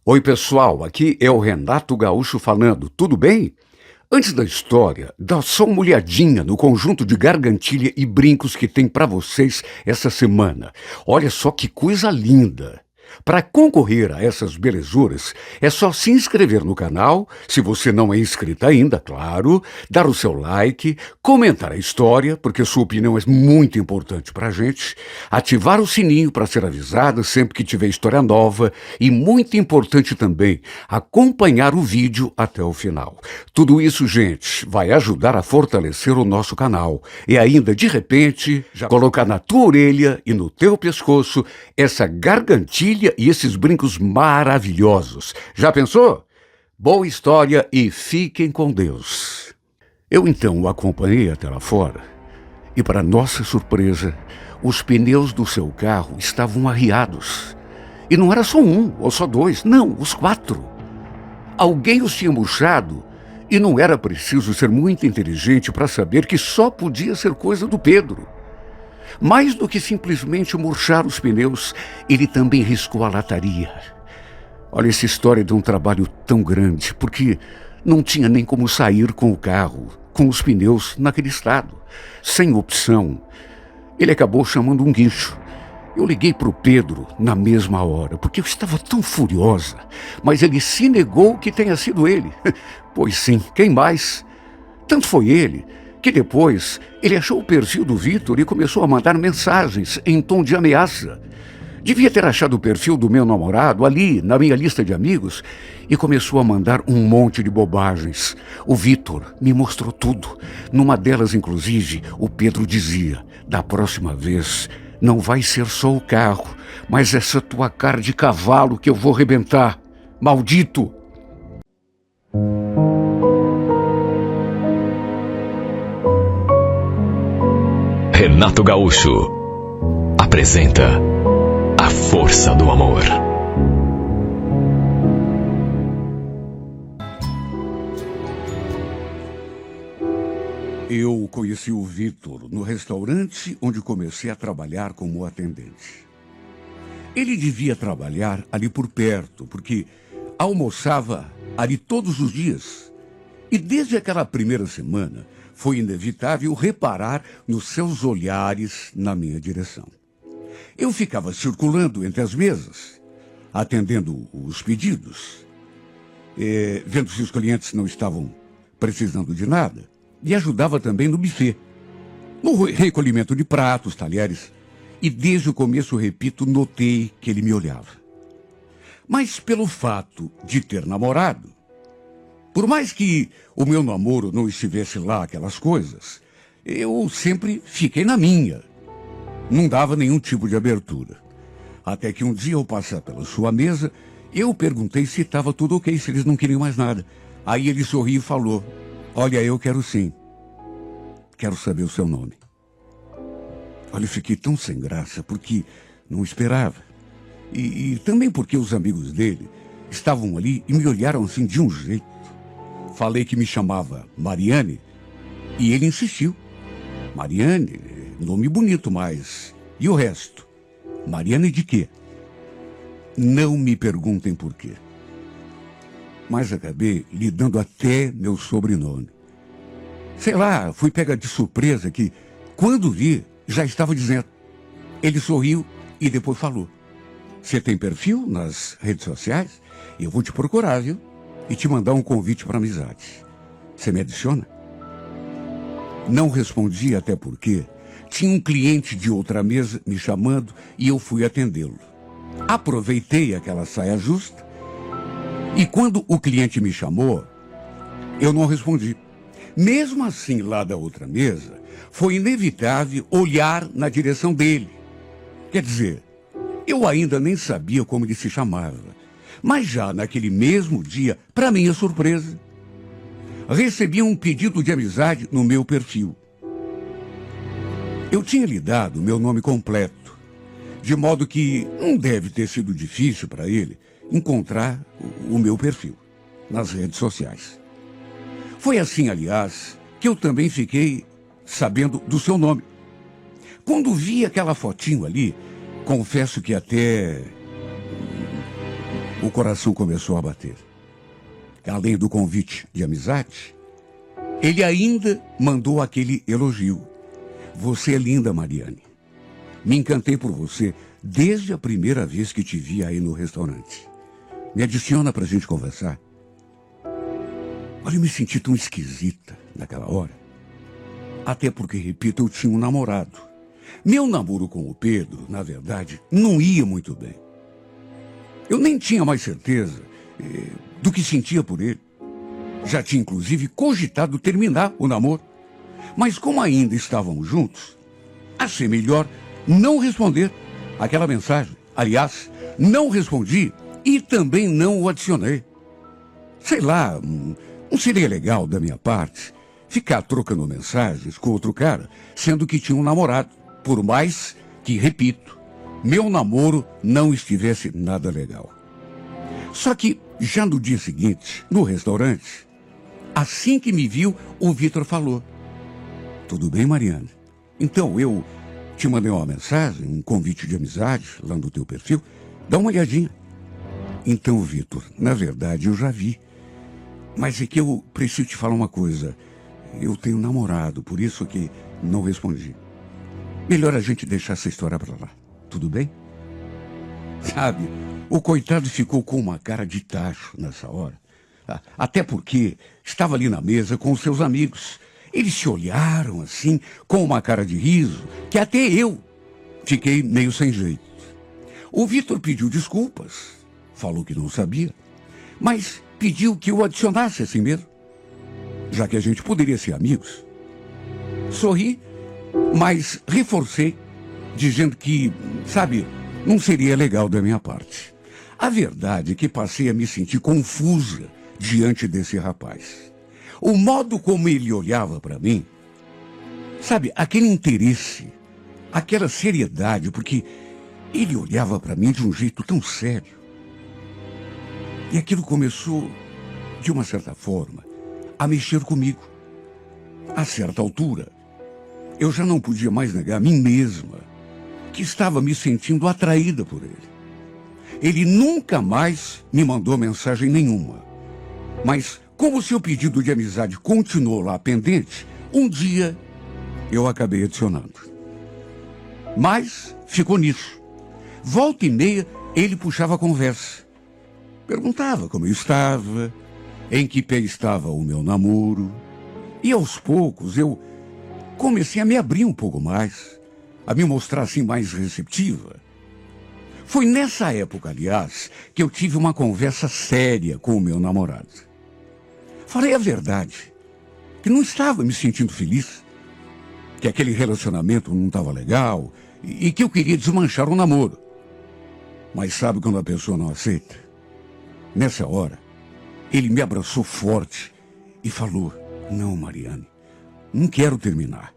Oi, pessoal, aqui é o Renato Gaúcho falando, tudo bem? Antes da história, dá só uma olhadinha no conjunto de gargantilha e brincos que tem para vocês essa semana. Olha só que coisa linda! Para concorrer a essas belezuras, é só se inscrever no canal, se você não é inscrito ainda, claro, dar o seu like, comentar a história, porque sua opinião é muito importante para a gente, ativar o sininho para ser avisado sempre que tiver história nova e, muito importante também, acompanhar o vídeo até o final. Tudo isso, gente, vai ajudar a fortalecer o nosso canal e ainda, de repente, já colocar na tua orelha e no teu pescoço essa gargantilha e esses brincos maravilhosos. Já pensou? Boa história e fiquem com Deus. Eu então o acompanhei até lá fora e, para nossa surpresa, os pneus do seu carro estavam arriados. E não era só um ou só dois, não, os quatro. Alguém os tinha murchado e não era preciso ser muito inteligente para saber que só podia ser coisa do Pedro. Mais do que simplesmente murchar os pneus, ele também riscou a lataria. Olha essa história de um trabalho tão grande, porque não tinha nem como sair com o carro, com os pneus naquele estado, sem opção. Ele acabou chamando um guincho. Eu liguei para o Pedro na mesma hora, porque eu estava tão furiosa, mas ele se negou que tenha sido ele. Pois sim, quem mais? Tanto foi ele que depois ele achou o perfil do Vitor e começou a mandar mensagens em tom de ameaça. Devia ter achado o perfil do meu namorado ali, na minha lista de amigos, e começou a mandar um monte de bobagens. O Vitor me mostrou tudo. Numa delas, inclusive, o Pedro dizia: da próxima vez, não vai ser só o carro, mas essa tua cara de cavalo que eu vou rebentar. Maldito! Renato Gaúcho apresenta A Força do Amor. Eu conheci o Vitor no restaurante onde comecei a trabalhar como atendente. Ele devia trabalhar ali por perto, porque almoçava ali todos os dias. E desde aquela primeira semana, foi inevitável reparar nos seus olhares na minha direção. Eu ficava circulando entre as mesas, atendendo os pedidos, vendo se os clientes não estavam precisando de nada, e ajudava também no buffet, no recolhimento de pratos, talheres, e desde o começo, repito, notei que ele me olhava. Mas pelo fato de ter namorado, por mais que o meu namoro não estivesse lá, aquelas coisas, eu sempre fiquei na minha. Não dava nenhum tipo de abertura. Até que um dia, ao passar pela sua mesa, eu perguntei se estava tudo ok, se eles não queriam mais nada. Aí ele sorriu e falou: olha, eu quero sim. Quero saber o seu nome. Olha, eu fiquei tão sem graça, porque não esperava. E também porque os amigos dele estavam ali e me olharam assim de um jeito. Falei que me chamava Mariane e ele insistiu. Mariane, nome bonito, mas... E o resto? Mariane de quê? Não me perguntem por quê. Mas acabei lhe dando até meu sobrenome. Sei lá, fui pega de surpresa que, quando vi, já estava dizendo. Ele sorriu e depois falou: você tem perfil nas redes sociais? Eu vou te procurar, viu? E te mandar um convite para amizade. Você me adiciona? Não respondi, até porque tinha um cliente de outra mesa me chamando e eu fui atendê-lo. Aproveitei aquela saia justa e quando o cliente me chamou, eu não respondi. Mesmo assim, lá da outra mesa, foi inevitável olhar na direção dele. Quer dizer, eu ainda nem sabia como ele se chamava. Mas já naquele mesmo dia, para minha surpresa, recebi um pedido de amizade no meu perfil. Eu tinha lhe dado meu nome completo, de modo que não deve ter sido difícil para ele encontrar o meu perfil nas redes sociais. Foi assim, aliás, que eu também fiquei sabendo do seu nome. Quando vi aquela fotinho ali, confesso que até o coração começou a bater. Além do convite de amizade, ele ainda mandou aquele elogio. Você é linda, Mariane. Me encantei por você desde a primeira vez que te vi aí no restaurante. Me adiciona pra gente conversar. Olha, eu me senti tão esquisita naquela hora. Até porque, repito, eu tinha um namorado. Meu namoro com o Pedro, na verdade, não ia muito bem. Eu nem tinha mais certeza do que sentia por ele. Já tinha, inclusive, cogitado terminar o namoro. Mas como ainda estavam juntos, achei melhor não responder aquela mensagem. Aliás, não respondi e também não o adicionei. Sei lá, não seria legal da minha parte ficar trocando mensagens com outro cara, sendo que tinha um namorado. Por mais que, repito, meu namoro não estivesse nada legal. Só que, já no dia seguinte, no restaurante, assim que me viu, o Vitor falou: tudo bem, Mariane? Então, eu te mandei uma mensagem, um convite de amizade, lá no teu perfil. Dá uma olhadinha. Então, Vitor, na verdade, eu já vi. Mas é que eu preciso te falar uma coisa. Eu tenho um namorado, por isso que não respondi. Melhor a gente deixar essa história pra lá. Tudo bem? Sabe, o coitado ficou com uma cara de tacho nessa hora. Até porque estava ali na mesa com os seus amigos. Eles se olharam assim, com uma cara de riso, que até eu fiquei meio sem jeito. O Vitor pediu desculpas, falou que não sabia, mas pediu que eu adicionasse assim mesmo, já que a gente poderia ser amigos. Sorri, mas reforcei, dizendo que, sabe, não seria legal da minha parte. A verdade é que passei a me sentir confusa diante desse rapaz. O modo como ele olhava para mim, sabe, aquele interesse, aquela seriedade, porque ele olhava para mim de um jeito tão sério. E aquilo começou, de uma certa forma, a mexer comigo. A certa altura, eu já não podia mais negar a mim mesma que estava me sentindo atraída por ele. Ele nunca mais me mandou mensagem nenhuma. Mas, como o seu pedido de amizade continuou lá pendente, um dia eu acabei adicionando. Mas ficou nisso. Volta e meia, ele puxava a conversa. Perguntava como eu estava, em que pé estava o meu namoro. E aos poucos eu comecei a me abrir um pouco mais, a me mostrar assim mais receptiva. Foi nessa época, aliás, que eu tive uma conversa séria com o meu namorado. Falei a verdade, que não estava me sentindo feliz, que aquele relacionamento não estava legal e que eu queria desmanchar o namoro. Mas sabe quando a pessoa não aceita? Nessa hora, ele me abraçou forte e falou: não, Mariane, não quero terminar.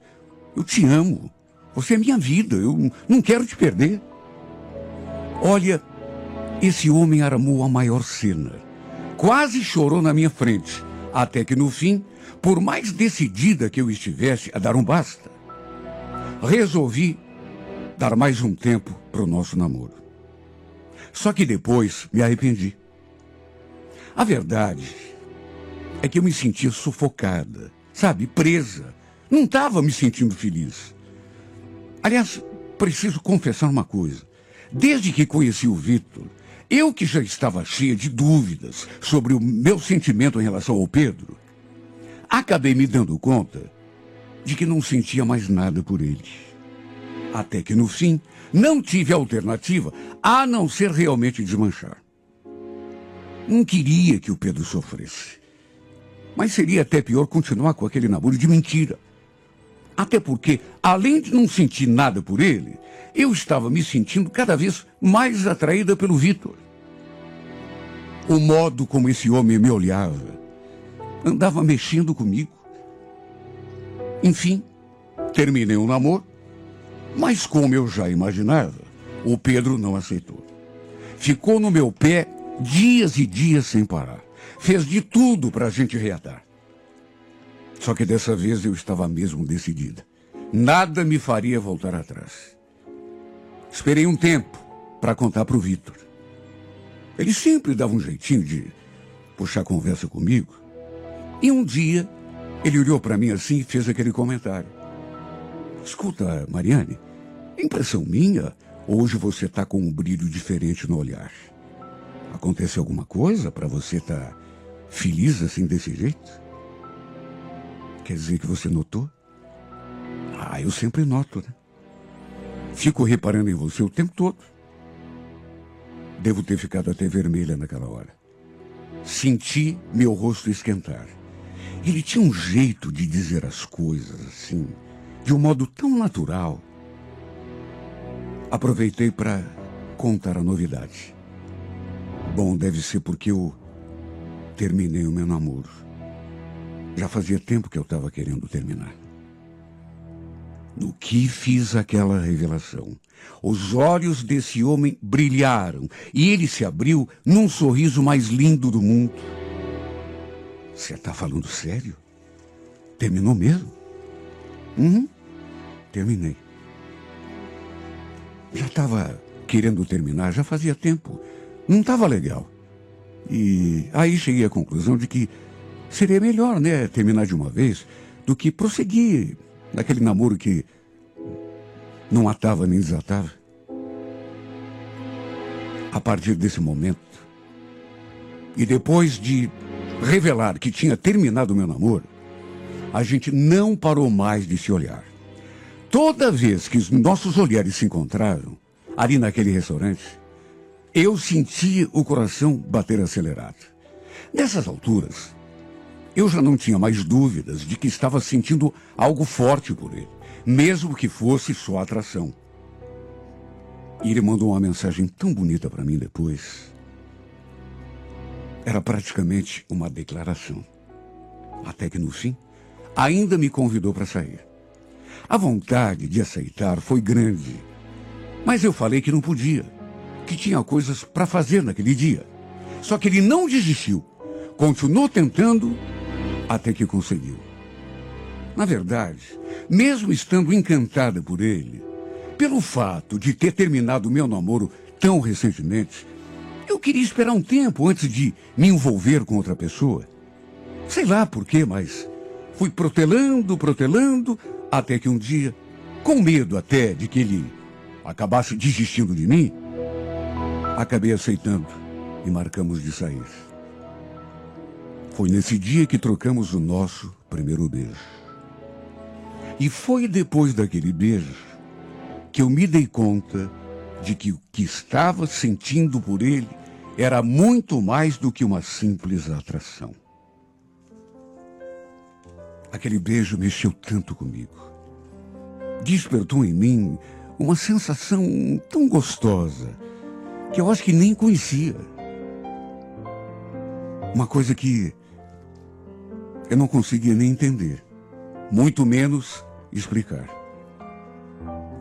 Eu te amo. Você é minha vida. Eu não quero te perder. Olha, esse homem armou a maior cena. Quase chorou na minha frente. Até que no fim, por mais decidida que eu estivesse a dar um basta, resolvi dar mais um tempo para o nosso namoro. Só que depois me arrependi. A verdade é que eu me sentia sufocada, sabe, presa. Não estava me sentindo feliz. Aliás, preciso confessar uma coisa. Desde que conheci o Vitor, eu que já estava cheia de dúvidas sobre o meu sentimento em relação ao Pedro, acabei me dando conta de que não sentia mais nada por ele. Até que, no fim, não tive alternativa a não ser realmente desmanchar. Não queria que o Pedro sofresse. Mas seria até pior continuar com aquele namoro de mentira. Até porque, além de não sentir nada por ele, eu estava me sentindo cada vez mais atraída pelo Vitor. O modo como esse homem me olhava andava mexendo comigo. Enfim, terminei o namoro, mas como eu já imaginava, o Pedro não aceitou. Ficou no meu pé dias e dias sem parar. Fez de tudo para a gente reatar. Só que dessa vez eu estava mesmo decidida. Nada me faria voltar atrás. Esperei um tempo para contar para o Vitor. Ele sempre dava um jeitinho de puxar conversa comigo. E um dia, ele olhou para mim assim e fez aquele comentário. Escuta, Mariane, impressão minha, hoje você está com um brilho diferente no olhar. Aconteceu alguma coisa para você estar feliz assim desse jeito? Quer dizer que você notou? Ah, eu sempre noto, né? Fico reparando em você o tempo todo. Devo ter ficado até vermelha naquela hora. Senti meu rosto esquentar. Ele tinha um jeito de dizer as coisas assim, de um modo tão natural. Aproveitei para contar a novidade. Bom, deve ser porque eu terminei o meu namoro. Já fazia tempo que eu estava querendo terminar. No que fiz aquela revelação, os olhos desse homem brilharam e ele se abriu num sorriso mais lindo do mundo. Você está falando sério? Terminou mesmo? Terminei. Já estava querendo terminar, já fazia tempo. Não estava legal. E aí cheguei à conclusão de que seria melhor, né, terminar de uma vez do que prosseguir naquele namoro que não atava nem desatava. A partir desse momento, e depois de revelar que tinha terminado o meu namoro, a gente não parou mais de se olhar. Toda vez que os nossos olhares se encontraram, ali naquele restaurante, eu sentia o coração bater acelerado. Nessas alturas, eu já não tinha mais dúvidas de que estava sentindo algo forte por ele, mesmo que fosse só atração. E ele mandou uma mensagem tão bonita para mim depois. Era praticamente uma declaração. Até que no fim, ainda me convidou para sair. A vontade de aceitar foi grande, mas eu falei que não podia, que tinha coisas para fazer naquele dia. Só que ele não desistiu, continuou tentando até que conseguiu. Na verdade, mesmo estando encantada por ele, pelo fato de ter terminado o meu namoro tão recentemente, eu queria esperar um tempo antes de me envolver com outra pessoa. Sei lá por quê, mas fui protelando, até que um dia, com medo até de que ele acabasse desistindo de mim, acabei aceitando e marcamos de sair. Foi nesse dia que trocamos o nosso primeiro beijo. E foi depois daquele beijo que eu me dei conta de que o que estava sentindo por ele era muito mais do que uma simples atração. Aquele beijo mexeu tanto comigo. Despertou em mim uma sensação tão gostosa que eu acho que nem conhecia. Uma coisa que eu não conseguia nem entender, muito menos explicar.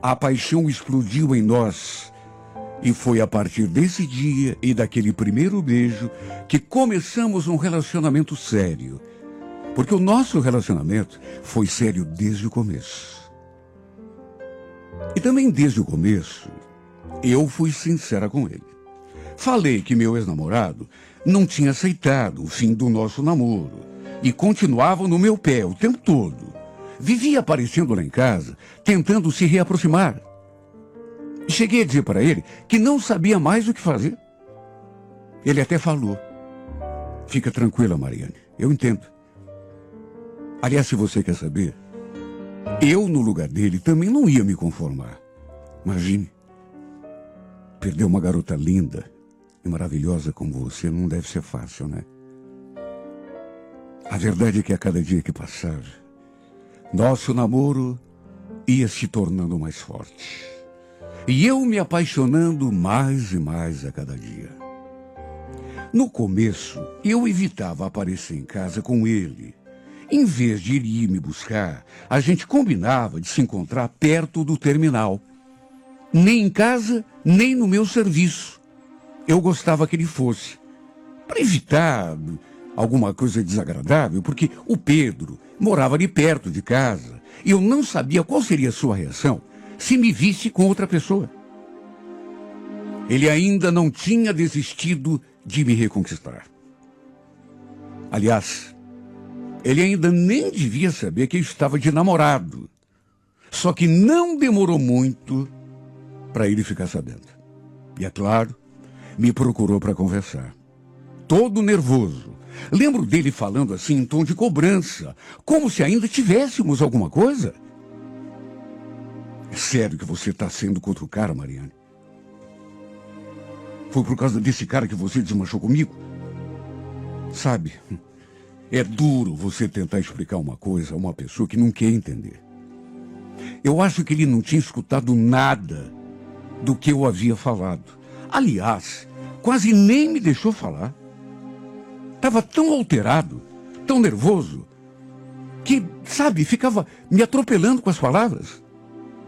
A paixão explodiu em nós e foi a partir desse dia e daquele primeiro beijo que começamos um relacionamento sério. Porque o nosso relacionamento foi sério desde o começo. E também desde o começo, eu fui sincera com ele. Falei que meu ex-namorado não tinha aceitado o fim do nosso namoro e continuava no meu pé o tempo todo. Vivia aparecendo lá em casa, tentando se reaproximar. Cheguei a dizer para ele que não sabia mais o que fazer. Ele até falou: fica tranquila, Mariane, eu entendo. Aliás, se você quer saber, eu, no lugar dele, também não ia me conformar. Imagine, perder uma garota linda e maravilhosa como você não deve ser fácil, né? A verdade é que a cada dia que passava, nosso namoro ia se tornando mais forte. E eu me apaixonando mais e mais a cada dia. No começo, eu evitava aparecer em casa com ele. Em vez de ele ir me buscar, a gente combinava de se encontrar perto do terminal. Nem em casa, nem no meu serviço. Eu gostava que ele fosse, para evitar alguma coisa desagradável, porque o Pedro morava ali perto de casa e eu não sabia qual seria a sua reação se me visse com outra pessoa. Ele ainda não tinha desistido de me reconquistar. Aliás, ele ainda nem devia saber que eu estava de namorado. Só que não demorou muito para ele ficar sabendo. E é claro, me procurou para conversar. Todo nervoso. Lembro dele falando assim em tom de cobrança, como se ainda tivéssemos alguma coisa. É sério que você está sendo contra o cara, Mariane? Foi por causa desse cara que você desmanchou comigo? Sabe, é duro você tentar explicar uma coisa a uma pessoa que não quer entender. Eu acho que ele não tinha escutado nada do que eu havia falado. Aliás, quase nem me deixou falar. Estava tão alterado, tão nervoso, que, sabe, ficava me atropelando com as palavras.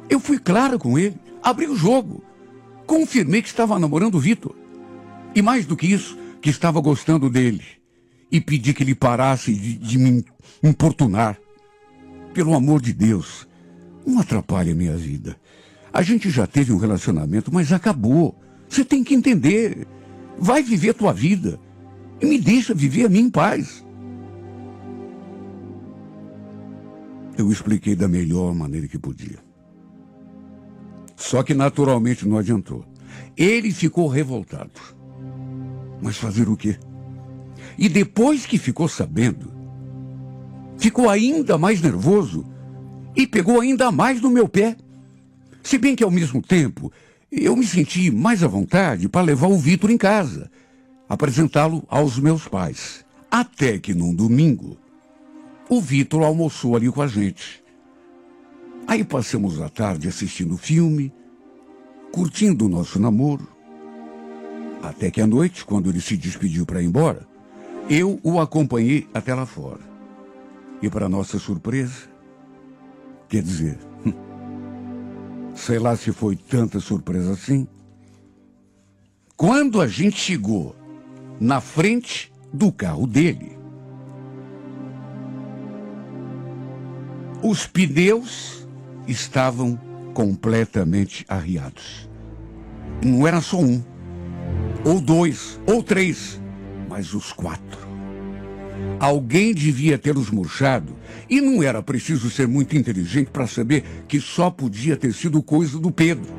Eu fui clara com ele, abri o jogo, confirmei que estava namorando o Vitor. E mais do que isso, que estava gostando dele. E pedi que ele parasse de me importunar. Pelo amor de Deus, não atrapalhe a minha vida. A gente já teve um relacionamento, mas acabou. Você tem que entender. Vai viver a tua vida. E me deixa viver a minha em paz. Eu expliquei da melhor maneira que podia. Só que naturalmente não adiantou. Ele ficou revoltado. Mas fazer o quê? E depois que ficou sabendo, ficou ainda mais nervoso e pegou ainda mais no meu pé. Se bem que ao mesmo tempo, eu me senti mais à vontade para levar o Vitor em casa, apresentá-lo aos meus pais. Até que num domingo, o Vitor almoçou ali com a gente. Aí passamos a tarde assistindo filme, curtindo o nosso namoro. Até que à noite, quando ele se despediu para ir embora, eu o acompanhei até lá fora. E para nossa surpresa, quer dizer, sei lá se foi tanta surpresa assim, quando a gente chegou na frente do carro dele, os pneus estavam completamente arriados. Não era só um, ou dois, ou três, mas os 4. Alguém devia ter os murchado, e não era preciso ser muito inteligente para saber que só podia ter sido coisa do Pedro.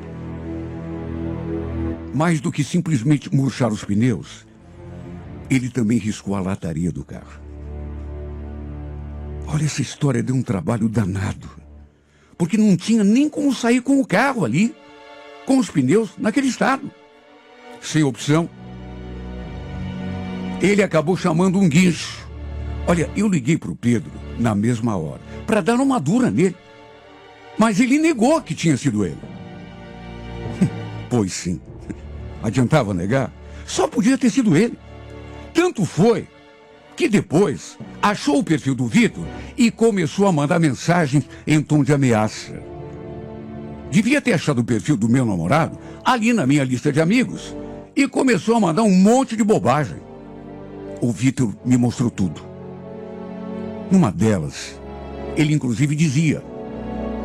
Mais do que simplesmente murchar os pneus, ele também riscou a lataria do carro. Olha, essa história deu um trabalho danado, porque não tinha nem como sair com o carro ali, com os pneus naquele estado. Sem opção, ele acabou chamando um guincho. Olha, eu liguei para o Pedro na mesma hora, para dar uma dura nele. Mas ele negou que tinha sido ele. Pois sim, adiantava negar? Só podia ter sido ele. Tanto foi que depois achou o perfil do Vitor e começou a mandar mensagens em tom de ameaça. Devia ter achado o perfil do meu namorado ali na minha lista de amigos e começou a mandar um monte de bobagem. O Vitor me mostrou tudo. Numa delas, ele inclusive dizia: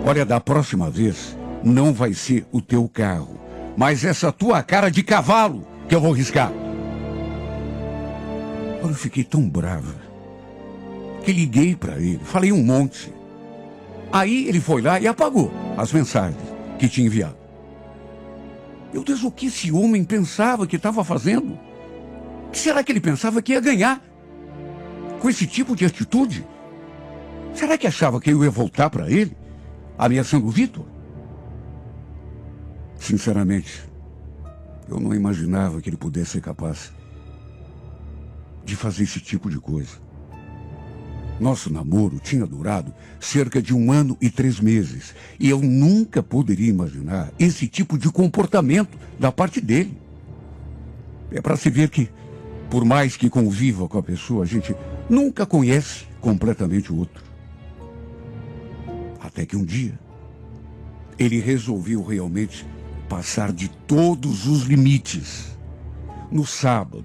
olha, da próxima vez não vai ser o teu carro, mas essa tua cara de cavalo que eu vou riscar. Eu fiquei tão brava que liguei para ele, falei um monte. Aí ele foi lá e apagou as mensagens que tinha enviado. Meu Deus, o que esse homem pensava que estava fazendo? O que será que ele pensava que ia ganhar com esse tipo de atitude? Será que achava que eu ia voltar para ele, ameaçando o Vitor? Sinceramente, eu não imaginava que ele pudesse ser capaz de fazer esse tipo de coisa. Nosso namoro tinha durado cerca de 1 ano e 3 meses. E eu nunca poderia imaginar esse tipo de comportamento da parte dele. É para se ver que, por mais que conviva com a pessoa, a gente nunca conhece completamente o outro. Até que um dia, ele resolveu realmente passar de todos os limites. No sábado,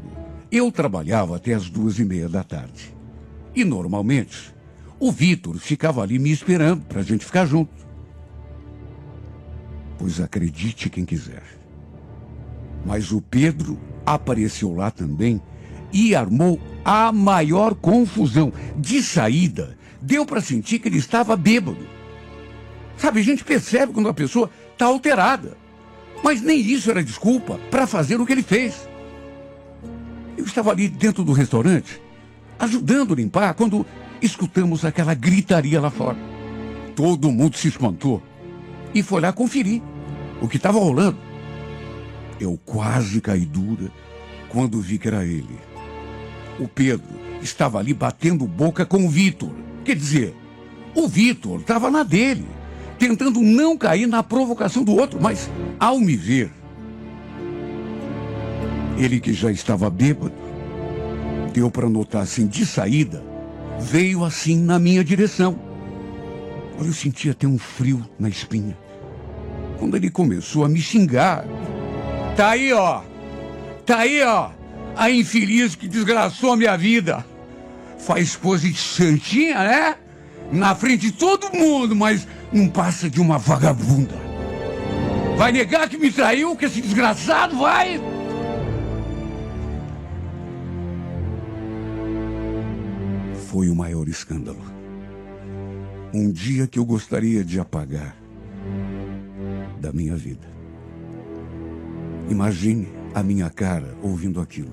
eu trabalhava até as 2:30 da tarde. E, normalmente, o Vitor ficava ali me esperando para a gente ficar junto. Pois acredite quem quiser, Mas o Pedro apareceu lá também e armou a maior confusão. De saída, deu para sentir que ele estava bêbado. Sabe, a gente percebe quando a pessoa está alterada. Mas nem isso era desculpa para fazer o que ele fez. Eu estava ali dentro do restaurante, ajudando a limpar, quando escutamos aquela gritaria lá fora. Todo mundo se espantou e foi lá conferir o que estava rolando. Eu quase caí dura quando vi que era ele. O Pedro estava ali batendo boca com o Vitor. Quer dizer, o Vitor estava na dele, tentando não cair na provocação do outro, mas ao me ver, ele que já estava bêbado, deu para notar assim, de saída, veio assim na minha direção. Olha, eu senti até um frio na espinha. Quando ele começou a me xingar. Tá aí, ó, a infeliz que desgraçou a minha vida. Faz pose de santinha, né? Na frente de todo mundo, mas não passa de uma vagabunda. Vai negar que me traiu, que esse desgraçado vai? Foi o maior escândalo. Um dia que eu gostaria de apagar da minha vida. Imagine a minha cara ouvindo aquilo.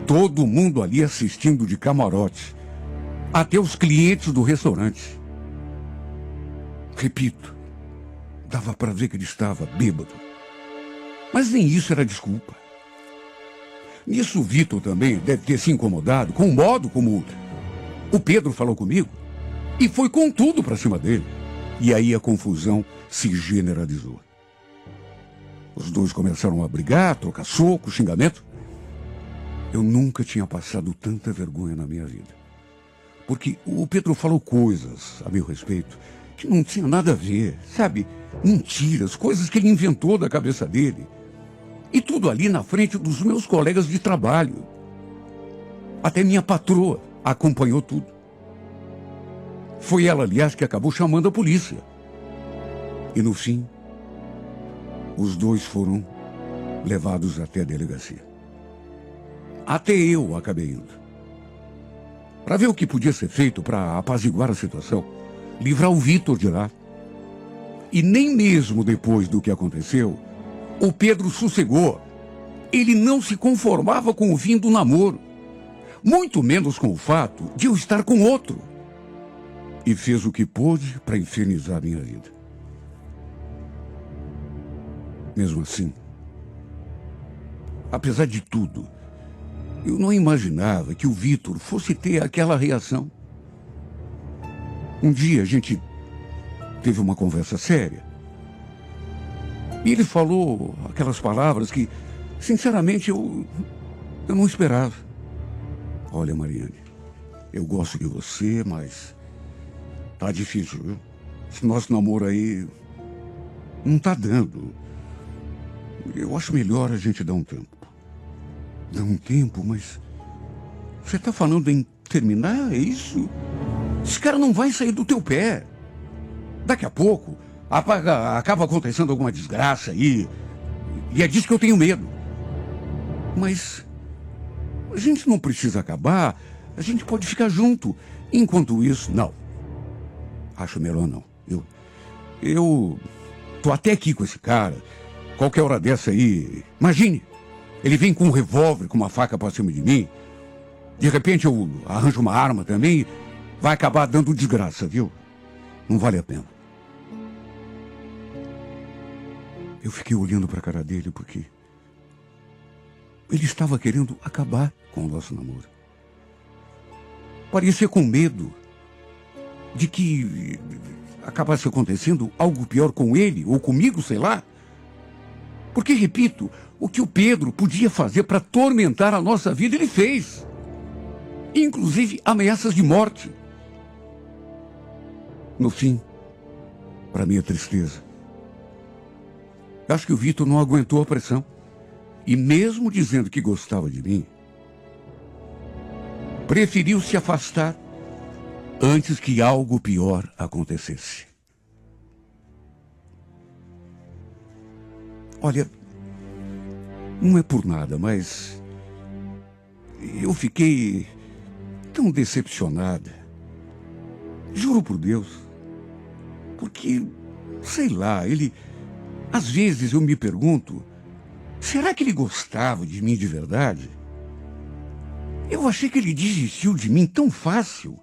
Todo mundo ali assistindo de camarote. Até os clientes do restaurante. Repito, dava para ver que ele estava bêbado. Mas nem isso era desculpa. Nisso o Vitor também deve ter se incomodado com o modo como o Pedro falou comigo e foi com tudo para cima dele. E aí a confusão se generalizou. Os dois começaram a brigar, trocar soco, xingamento. Eu nunca tinha passado tanta vergonha na minha vida. Porque o Pedro falou coisas a meu respeito que não tinha nada a ver, sabe? Mentiras, coisas que ele inventou da cabeça dele. E tudo ali na frente dos meus colegas de trabalho. Até minha patroa acompanhou tudo. Foi ela, aliás, que acabou chamando a polícia. E no fim, os dois foram levados até a delegacia. Até eu acabei indo. Para ver o que podia ser feito para apaziguar a situação, livrar o Vitor de lá. E nem mesmo depois do que aconteceu, o Pedro sossegou. Ele não se conformava com o fim do namoro, muito menos com o fato de eu estar com outro. E fez o que pôde para infernizar a minha vida. Mesmo assim, apesar de tudo, eu não imaginava que o Vitor fosse ter aquela reação. Um dia a gente teve uma conversa séria. E ele falou aquelas palavras que, sinceramente, eu não esperava. Olha, Mariane, eu gosto de você, mas tá difícil, viu? Esse nosso namoro aí não tá dando. Eu acho melhor a gente dar um tempo. Dar um tempo, mas você tá falando em terminar, é isso? Esse cara não vai sair do teu pé. Daqui a pouco acaba acontecendo alguma desgraça aí. E é disso que eu tenho medo. Mas a gente não precisa acabar. A gente pode ficar junto. Enquanto isso, não. Acho melhor não. Eu tô até aqui com esse cara. Qualquer hora dessa aí, imagine, ele vem com um revólver, com uma faca pra cima de mim. De repente eu arranjo uma arma também. Vai acabar dando desgraça, viu? Não vale a pena. Eu fiquei olhando pra cara dele porque ele estava querendo acabar com o nosso namoro. Parecia com medo de que acabasse acontecendo algo pior com ele ou comigo, sei lá. Porque, repito, o que o Pedro podia fazer para atormentar a nossa vida, ele fez. Inclusive ameaças de morte. No fim, para minha tristeza, acho que o Vitor não aguentou a pressão. E mesmo dizendo que gostava de mim, preferiu se afastar antes que algo pior acontecesse. Olha, Não é por nada, mas eu fiquei tão decepcionada. Juro por Deus. Porque, sei lá, ele... Às vezes eu me pergunto, será que ele gostava de mim de verdade? Eu achei que ele desistiu de mim tão fácil,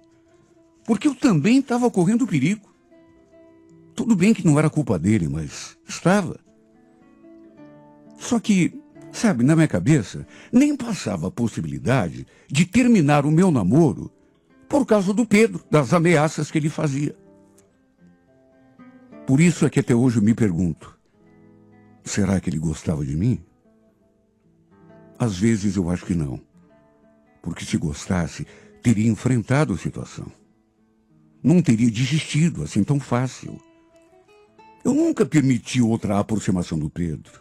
porque eu também estava correndo perigo. Tudo bem que não era culpa dele, mas estava. Só que, sabe, na minha cabeça, nem passava a possibilidade de terminar o meu namoro por causa do Pedro, das ameaças que ele fazia. Por isso é que até hoje eu me pergunto, será que ele gostava de mim? Às vezes eu acho que não. Porque se gostasse, teria enfrentado a situação. Não teria desistido assim tão fácil. Eu nunca permiti outra aproximação do Pedro.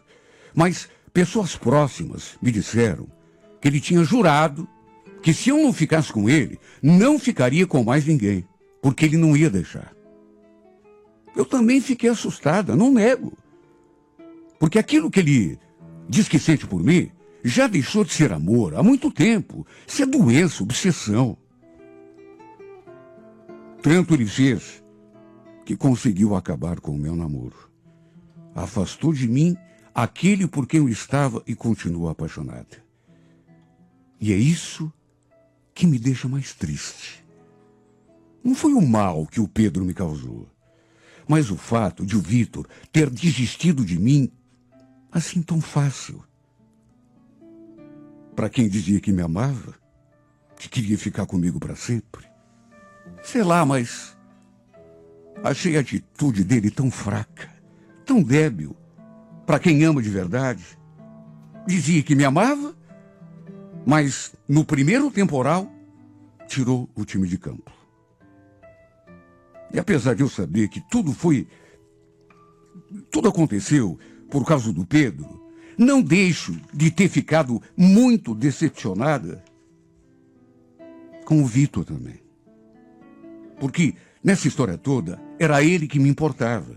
Mas pessoas próximas me disseram que ele tinha jurado que se eu não ficasse com ele, não ficaria com mais ninguém. Porque ele não ia deixar. Eu também fiquei assustada, não nego. Porque aquilo que ele diz que sente por mim já deixou de ser amor há muito tempo. Isso é doença, obsessão. Tanto ele fez que conseguiu acabar com o meu namoro. Afastou de mim aquele por quem eu estava e continuou apaixonada. E é isso que me deixa mais triste. Não foi o mal que o Pedro me causou, mas o fato de o Vitor ter desistido de mim assim tão fácil. Para quem dizia que me amava, que queria ficar comigo para sempre. Sei lá, mas achei a atitude dele tão fraca, tão débil. Para quem ama de verdade, dizia que me amava, mas no primeiro temporal tirou o time de campo. E apesar de eu saber que tudo aconteceu por causa do Pedro, não deixo de ter ficado muito decepcionada com o Vitor também. Porque nessa história toda, era ele que me importava.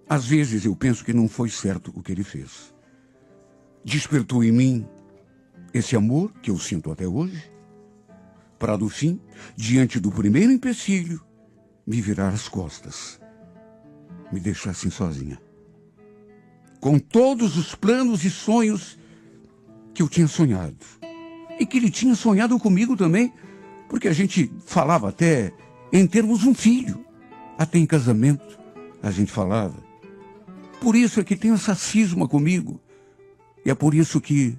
Às vezes eu penso que não foi certo o que ele fez. Despertou em mim esse amor que eu sinto até hoje, para no fim, diante do primeiro empecilho, me virar as costas, me deixar assim sozinha. Com todos os planos e sonhos que eu tinha sonhado. E que ele tinha sonhado comigo também, porque a gente falava até em termos um filho. Até em casamento a gente falava. Por isso é que tem essa cisma comigo. E é por isso que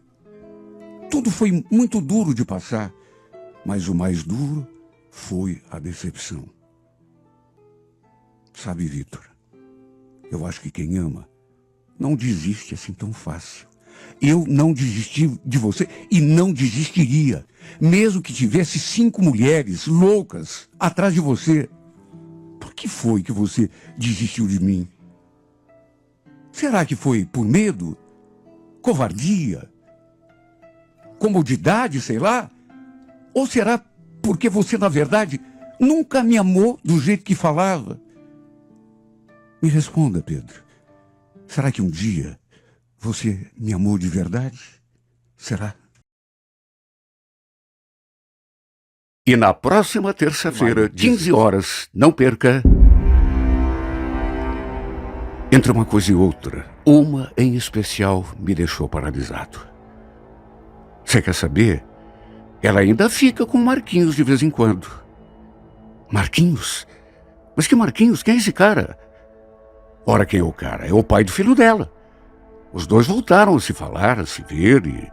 tudo foi muito duro de passar. Mas o mais duro foi a decepção. Sabe, Vitor, eu acho que quem ama não desiste assim tão fácil. Eu não desisti de você e não desistiria, mesmo que tivesse 5 mulheres loucas atrás de você. Por que foi que você desistiu de mim? Será que foi por medo? Covardia? Comodidade, sei lá? Ou será porque você, na verdade, nunca me amou do jeito que falava? Me responda, Pedro. Será que um dia você me amou de verdade? Será? E na próxima terça-feira, 15 horas, não perca. Entre uma coisa e outra, uma em especial me deixou paralisado. Você quer saber? Ela ainda fica com Marquinhos de vez em quando. Marquinhos? Mas que Marquinhos? Quem é esse cara? Ora, quem é o cara? É o pai do filho dela. Os dois voltaram a se falar, a se ver e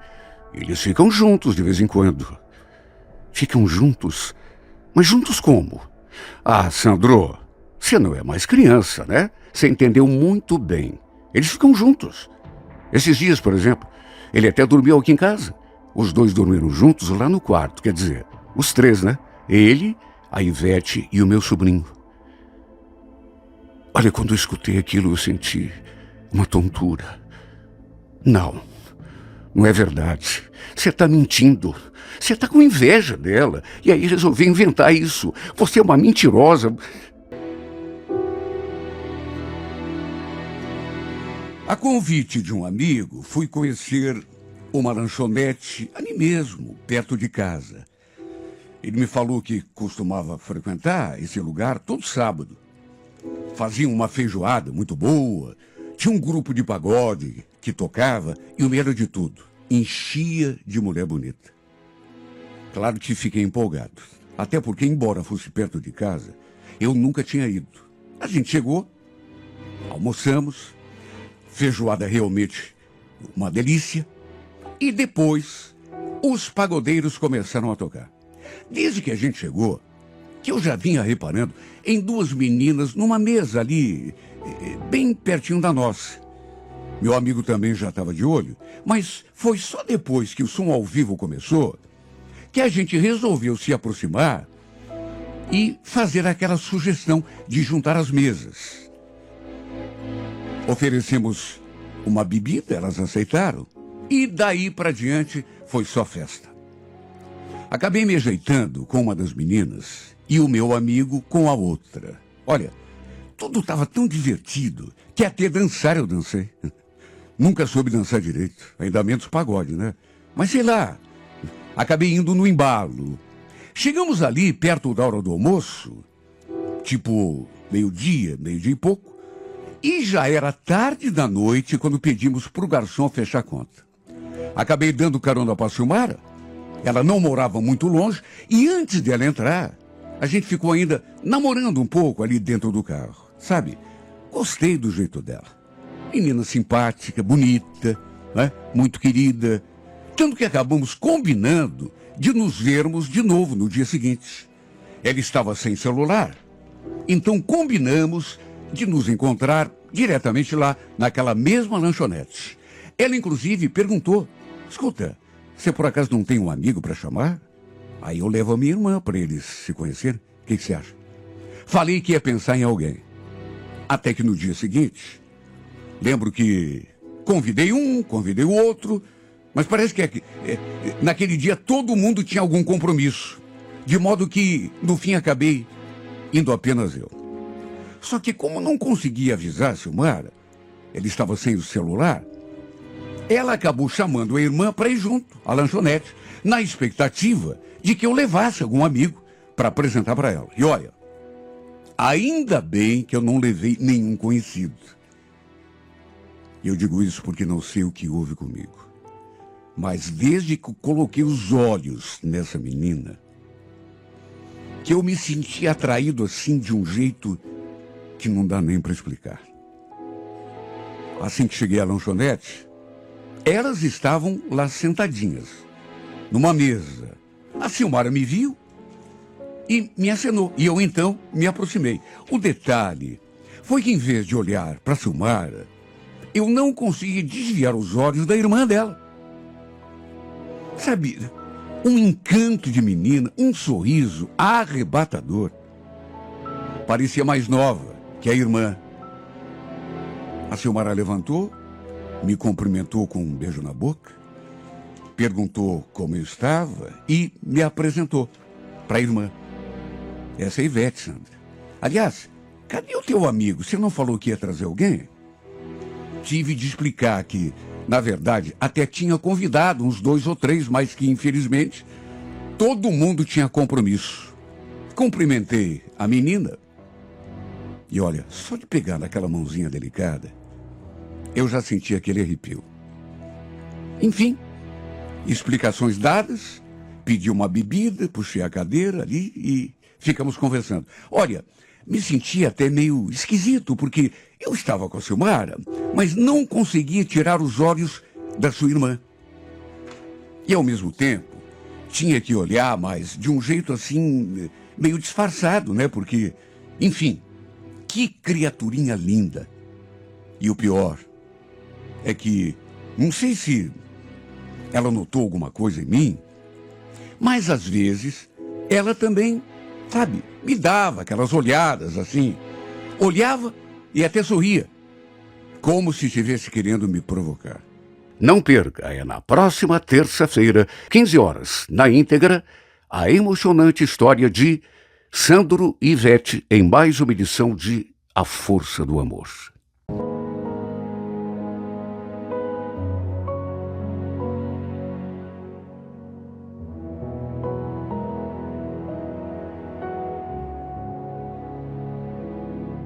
eles ficam juntos de vez em quando. Ficam juntos? Mas juntos como? Ah, Sandro, você não é mais criança, né? Você entendeu muito bem. Eles ficam juntos. Esses dias, por exemplo, ele até dormiu aqui em casa. Os dois dormiram juntos lá no quarto, quer dizer, os 3, né? Ele, a Ivete e o meu sobrinho. Olha, quando eu escutei aquilo, eu senti uma tontura. Não é verdade. Você está mentindo. Você está com inveja dela. E aí resolveu inventar isso. Você é uma mentirosa. A convite de um amigo, fui conhecer uma lanchonete ali mesmo, perto de casa. Ele me falou que costumava frequentar esse lugar todo sábado. Faziam uma feijoada muito boa, tinha um grupo de pagode que tocava e o melhor de tudo, enchia de mulher bonita. Claro que fiquei empolgado, até porque, embora fosse perto de casa, eu nunca tinha ido. A gente chegou, almoçamos, feijoada realmente uma delícia, e depois os pagodeiros começaram a tocar. Desde que a gente chegou, que eu já vinha reparando em duas meninas numa mesa ali, bem pertinho da nossa. Meu amigo também já estava de olho, mas foi só depois que o som ao vivo começou que a gente resolveu se aproximar e fazer aquela sugestão de juntar as mesas. Oferecemos uma bebida, elas aceitaram, e daí para diante foi só festa. Acabei me ajeitando com uma das meninas e o meu amigo com a outra. Olha, tudo estava tão divertido que até dançar eu dancei. Nunca soube dançar direito, ainda menos pagode, né? Mas sei lá, acabei indo no embalo. Chegamos ali perto da hora do almoço, tipo meio-dia e pouco, e já era tarde da noite quando pedimos para o garçom fechar a conta. Acabei dando carona para a Silmara, ela não morava muito longe, e antes dela entrar, a gente ficou ainda namorando um pouco ali dentro do carro, sabe? Gostei do jeito dela. Menina simpática, bonita, né? Muito querida. Tanto que acabamos combinando de nos vermos de novo no dia seguinte. Ela estava sem celular, então combinamos de nos encontrar diretamente lá, naquela mesma lanchonete. Ela, inclusive, perguntou, escuta, você por acaso não tem um amigo para chamar? Aí eu levo a minha irmã para eles se conhecerem. O que você acha? Falei que ia pensar em alguém. Até que no dia seguinte, lembro que convidei um, convidei o outro, mas parece que naquele dia todo mundo tinha algum compromisso. De modo que, no fim, acabei indo apenas eu. Só que como não conseguia avisar a Silmara, ele estava sem o celular, ela acabou chamando a irmã para ir junto à lanchonete, na expectativa de que eu levasse algum amigo para apresentar para ela. E olha, ainda bem que eu não levei nenhum conhecido. E eu digo isso porque não sei o que houve comigo. Mas desde que eu coloquei os olhos nessa menina, que eu me senti atraído assim de um jeito que não dá nem para explicar. Assim que cheguei à lanchonete, elas estavam lá sentadinhas, numa mesa. A Silmara me viu e me acenou. E eu então me aproximei. O detalhe foi que, em vez de olhar para a Silmara, eu não consegui desviar os olhos da irmã dela. Sabe, um encanto de menina, um sorriso arrebatador. Parecia mais nova que a irmã. A Silmara levantou, me cumprimentou com um beijo na boca, perguntou como eu estava e me apresentou para a irmã. Essa é a Ivete, Sandra. Aliás, cadê o teu amigo? Você não falou que ia trazer alguém? Tive de explicar que, na verdade, até tinha convidado uns 2 ou 3, mas que, infelizmente, todo mundo tinha compromisso. Cumprimentei a menina e, olha, só de pegar naquela mãozinha delicada, eu já senti aquele arrepio. Enfim, explicações dadas, pedi uma bebida, puxei a cadeira ali e ficamos conversando. Olha, me senti até meio esquisito, porque eu estava com a Silmara, mas não conseguia tirar os olhos da sua irmã. E, ao mesmo tempo, tinha que olhar, mas de um jeito assim, meio disfarçado, né? Porque, enfim, que criaturinha linda. E o pior é que, não sei se ela notou alguma coisa em mim, mas às vezes ela também, sabe, me dava aquelas olhadas assim. Olhava e até sorria, como se estivesse querendo me provocar. Não perca, é na próxima terça-feira, 15 horas, na íntegra, a emocionante história de Sandro e Ivete em mais uma edição de A Força do Amor.